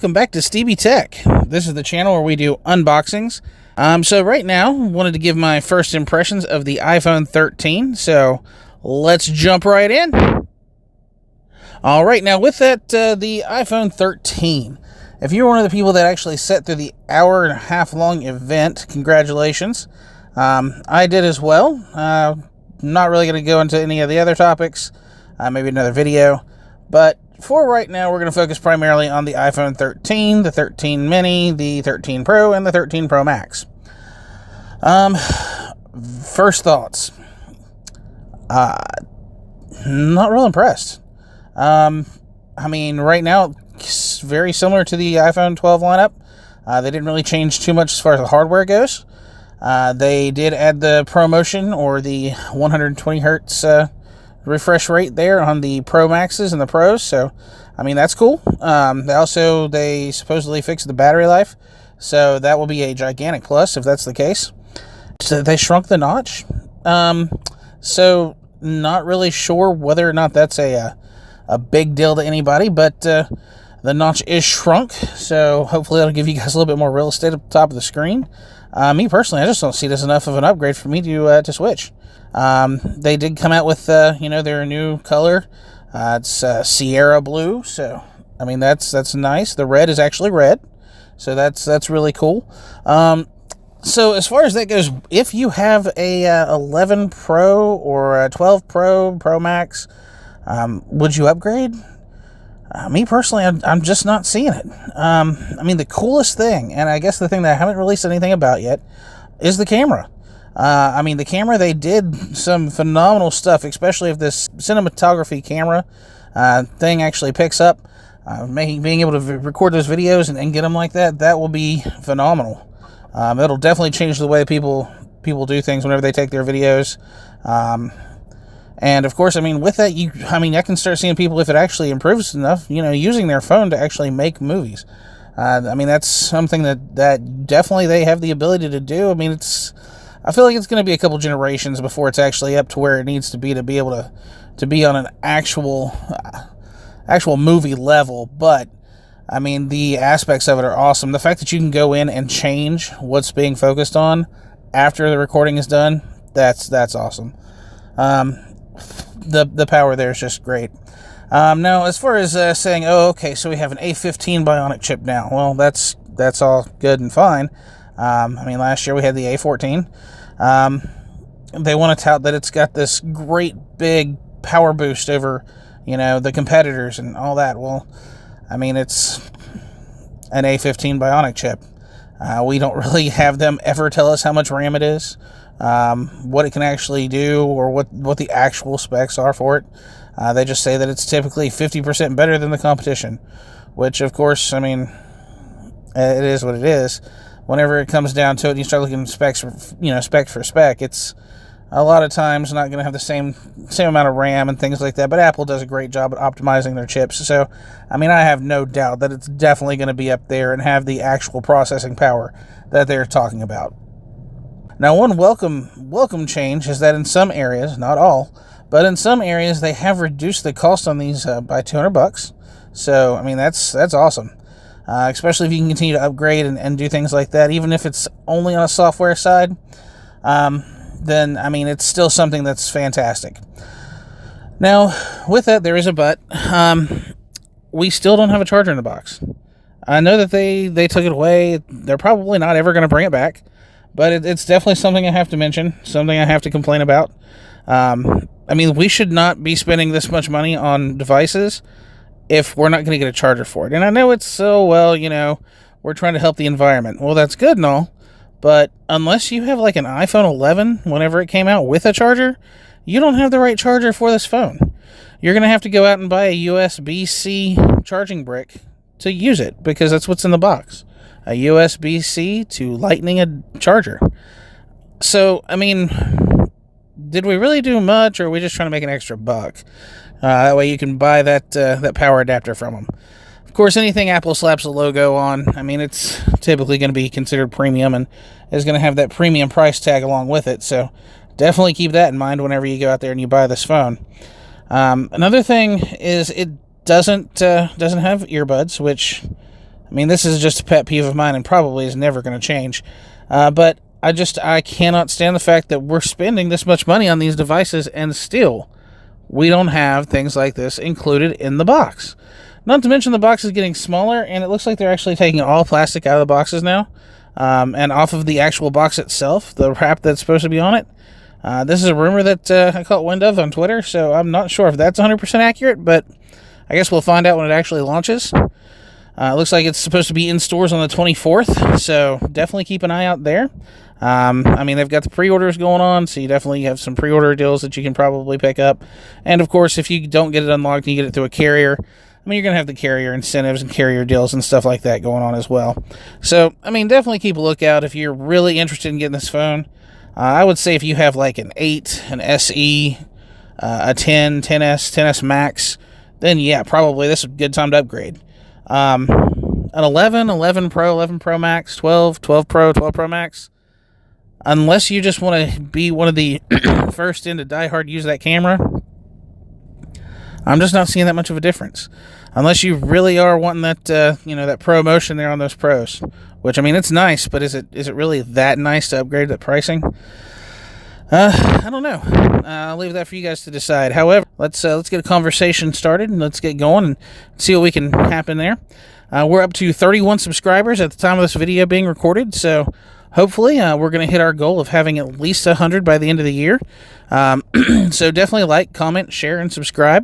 Welcome back to Stevie Tech. This is the channel where we do unboxings. So right now, wanted to give my first impressions of the iPhone 13. So let's jump right in. All right, now with that, the iPhone 13. If you're one of the people that actually sat through the hour-and-a-half long event, congratulations. I did as well. Not really going to go into any of the other topics. Maybe another video. But for right now, we're going to focus primarily on the iPhone 13, the 13 mini, the 13 Pro, and the 13 Pro Max. First thoughts. Not real impressed. I mean, right now, it's very similar to the iPhone 12 lineup. They didn't really change too much as far as the hardware goes. They did add the ProMotion, or the 120 hertz refresh rate there on the Pro Maxes and the Pros, so I mean that's cool. They supposedly fixed the battery life, so that will be a gigantic plus if that's the case. So they shrunk the notch, so not really sure whether or not that's a big deal to anybody, but the notch is shrunk, so hopefully that'll give you guys a little bit more real estate at the top of the screen. Me personally, I just don't see this enough of an upgrade for me to switch. They did come out with, their new color. It's Sierra Blue, so, I mean, that's nice. The red is actually red, so that's really cool. So as far as that goes, if you have a 11 Pro or a 12 Pro, Pro Max, would you upgrade? Me personally, I'm just not seeing it. I mean, the coolest thing, and I guess the thing that I haven't released anything about yet, is the camera. I mean, the camera, they did some phenomenal stuff, especially if this cinematography camera thing actually picks up. Being able to record those videos and get them like that will be phenomenal. It'll definitely change the way people do things whenever they take their videos. And of course, I mean, with that, I can start seeing people, if it actually improves enough, using their phone to actually make movies. I mean, that's something that definitely they have the ability to do. I mean, I feel like it's going to be a couple generations before it's actually up to where it needs to be able to be on an actual movie level. But I mean, the aspects of it are awesome. The fact that you can go in and change what's being focused on after the recording is done, that's awesome. The power there is just great. Now, as far as saying, oh, okay, so we have an A15 Bionic chip now. Well, that's all good and fine. I mean, last year we had the A14. They want to tout that it's got this great big power boost over, the competitors and all that. Well, I mean, it's an A15 Bionic chip. We don't really have them ever tell us how much RAM it is, what it can actually do, or what the actual specs are for it. They just say that it's typically 50% better than the competition, which, of course, I mean, it is what it is. Whenever it comes down to it, you start looking at spec for spec, it's a lot of times not going to have the same amount of RAM and things like that, but Apple does a great job at optimizing their chips. So, I mean, I have no doubt that it's definitely going to be up there and have the actual processing power that they're talking about. Now, one welcome change is that in some areas, not all, but in some areas, they have reduced the cost on these by $200. So, I mean, that's awesome. Especially if you can continue to upgrade and do things like that, even if it's only on a software side, then, I mean, it's still something that's fantastic. Now, with that, there is a but. We still don't have a charger in the box. I know that they took it away. They're probably not ever going to bring it back, but it's definitely something I have to mention, something I have to complain about. I mean, we should not be spending this much money on devices if we're not going to get a charger for it. And I know it's so, well, we're trying to help the environment. Well, that's good and all, but unless you have like an iPhone 11, whenever it came out with a charger, you don't have the right charger for this phone. You're going to have to go out and buy a USB-C charging brick to use it, because that's what's in the box. A USB-C to Lightning a charger. So, I mean, did we really do much, or are we just trying to make an extra buck? That way you can buy that power adapter from them. Of course, anything Apple slaps a logo on, I mean, it's typically going to be considered premium and is going to have that premium price tag along with it. So definitely keep that in mind whenever you go out there and you buy this phone. Another thing is it doesn't have earbuds, which I mean, this is just a pet peeve of mine and probably is never going to change. But I cannot stand the fact that we're spending this much money on these devices and still we don't have things like this included in the box. Not to mention the box is getting smaller, and it looks like they're actually taking all plastic out of the boxes now, and off of the actual box itself, the wrap that's supposed to be on it. This is a rumor that I caught wind of on Twitter, so I'm not sure if that's 100% accurate, but I guess we'll find out when it actually launches. It looks like it's supposed to be in stores on the 24th, so definitely keep an eye out there. I mean, they've got the pre-orders going on, so you definitely have some pre-order deals that you can probably pick up. And, of course, if you don't get it unlocked and you get it through a carrier, I mean, you're going to have the carrier incentives and carrier deals and stuff like that going on as well. So, I mean, definitely keep a lookout if you're really interested in getting this phone. I would say if you have like an 8, an SE, a 10, 10S, 10S Max, then yeah, probably this is a good time to upgrade. An 11, 11 Pro, 11 Pro Max, 12, 12 Pro, 12 Pro Max. Unless you just want to be one of the first in to die hard use that camera, I'm just not seeing that much of a difference. Unless you really are wanting that, that Pro motion there on those Pros. Which, I mean, it's nice, but is it really that nice to upgrade that pricing? I don't know. I'll leave that for you guys to decide. However, let's get a conversation started and let's get going and see what we can happen there. We're up to 31 subscribers at the time of this video being recorded, so hopefully we're going to hit our goal of having at least 100 by the end of the year. So definitely like, comment, share, and subscribe.